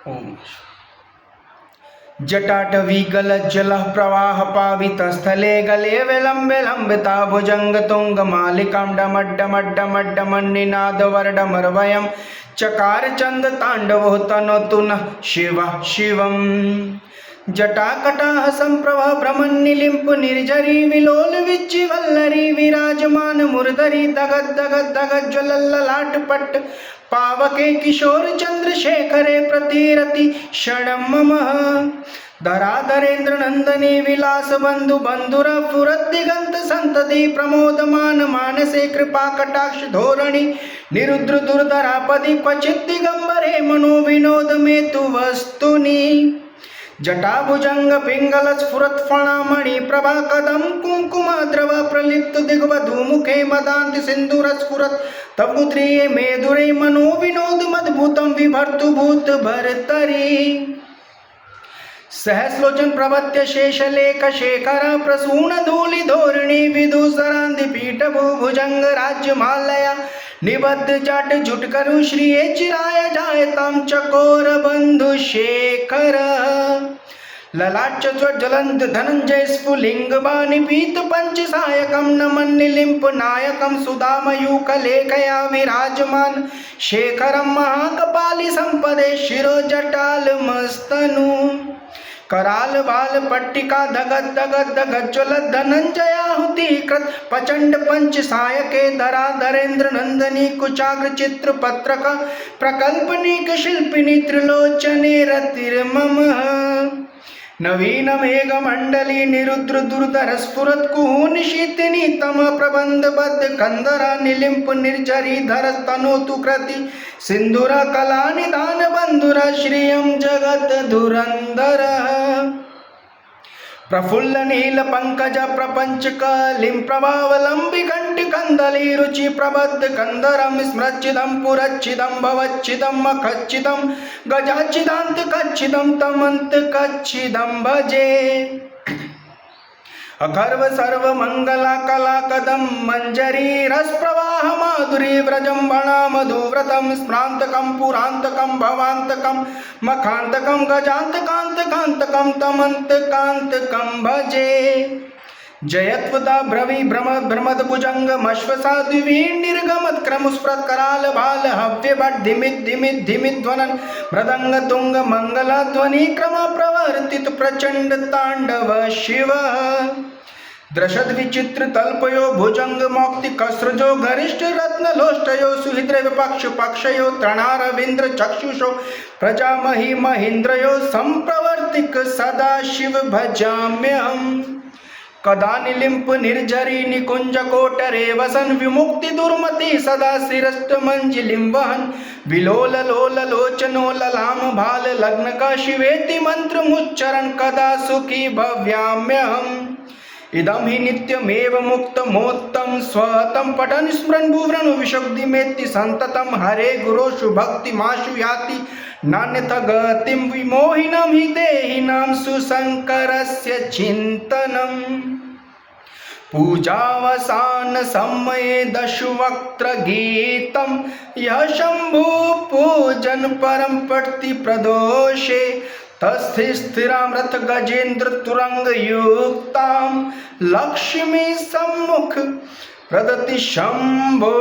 ओम जटाटवी गलज्जलः प्रवाह पावित स्थले गले विलम्बे लम्बिता भुजंग तुंग मालिकां डमड्डमड्डमड्डमन्निनादवर्डमर्वयं चकार चंद तांडवो तनोतु नः शिवः शिवम् जटाकटाह संप्रभ भ्रमन्निलिम्प निर्झरी विलोल विच्चिवल्लरी विराजमान मुरधरी दगद दगद दगद ज्वलल्ललाटपट्ट पावके किशोर चंद्रशेखरे प्रतिरति क्षणं मम धराधरेन्द्र नंदनी विलास बंधु बंधुर फुरद्दिगंत संतति प्रमोदमान मानसे कृपा कटाक्ष धोरणी निरुद्र दुर्धरापदि क्वचित् दिगंबरे मनो विनोद में तु वस्तुनि जटाभुजंग पिंगल स्फुरत फणामणि प्रभा कदम कुंकुम द्रव प्रलिप्त दिग्वधू मुखे मदांति सिंदूर स्फुरत तबुत्रिये मेधुरे मनो विनोद मद्भुतम विभर्तु भूत भरतरी सहस्लोचन प्रवत्य शेषलेख शेखर प्रसून धूलि धोरणी विदुसरांधि पीठ भुजंग राज्य मालया निबद्ध जट जुटकरु श्री चिराय जायताम चकोर बंधु शेखर ललाट ज्वलंत धनंजय स्फुलिंग बानि पीत पंच सायकम नमन निलिंप नायकम सुदामयूक लेखया विराजमान शेखरम महाकपाली संपदे शिरो जटाल मस्तनु कराल बाल पट्टिका धगद धगद धगद ज्वलत धनंजयाहुति कृत प्रचंड पंच सायके धराधरेन्द्र नंदनी कुचाग्र चित्र पत्रक प्रकल्पनिक शिल्पिनी त्रिलोचने रतिर्मम नवीन मेघ मंडली निरुद्र दुर्धर स्फुरत कुहून शीतिनी तम प्रबंध बद्ध कंदरा निलिंप निर्जरी धर तनोतु कृति सिंधुर कला निधान बंधुर श्रियं जगत धुरंधर प्रफुल्ल नील पंकज प्रपंच कलिं प्रभावलंबि कंठ कंदली रुचि प्रबद्ध कंदरम स्मृच्चिदं पुरच्चिदं भवच्चिदं मखच्चिदं गजाच्चिदांत कच्चिदं तमंत कच्चिदं भजे अखर्व सर्व मंगला कला कदम मंजरी रस प्रवाह माधुरी व्रजंबणा मधुव्रतम स्म्रांतकम पुरांतकम भवांतकम मखांतकम गजांतकांतकांतकम तमंतकांतकम भजे जयत्वदा ब्रवी भ्रमद भुजंग मश्वसा द्विवीण निर्गमत क्रमुस्प्रत कराल बाल हव्य भट धिमित धिमित धिमित ध्वनन मृदंग तुंग मंगला ध्वनि क्रम प्रवर्तित प्रचंड तांडव शिव द्रशद विचित्र तल्पयो भुजंग मौक्ति कसृजो गरिष्ठ रत्न लोष्टयो सुहृद्र विपक्ष पक्षयो तृणारविंद्र चक्षुषो प्रजामहि महीन्द्रयो संप्रवर्तिक सदा शिव भजाम्यहम् कदा निलिंप निर्झरी निकुंज कोटरे वसन विमुक्ति दुर्मति सदा शिरस्त मंजिलिं वहन विलोल लोल लोचनो ललाम भाल लग्न का शिवेति मंत्र मुच्चरण कदा सुखी भव्याम्यहम् इदं हि नित्यमेव मुक्तमोत्तम स्वतं पठन स्मरन् भुवृणु विशुद्धि मेत्ति संततम हरे गुरोषु भक्ति माशु याति नान्यथा गतिं विमोहिनं हि देहिनां सुशंकरस्य चिन्तनम् पूजावसान समये दशवक्त्र गीतं यः शंभु पूजन परम पठति प्रदोषे तस्थि स्थिरां रथ गजेन्द्र तुरंग युक्तां लक्ष्मी सम्मुख प्रदति शंभो।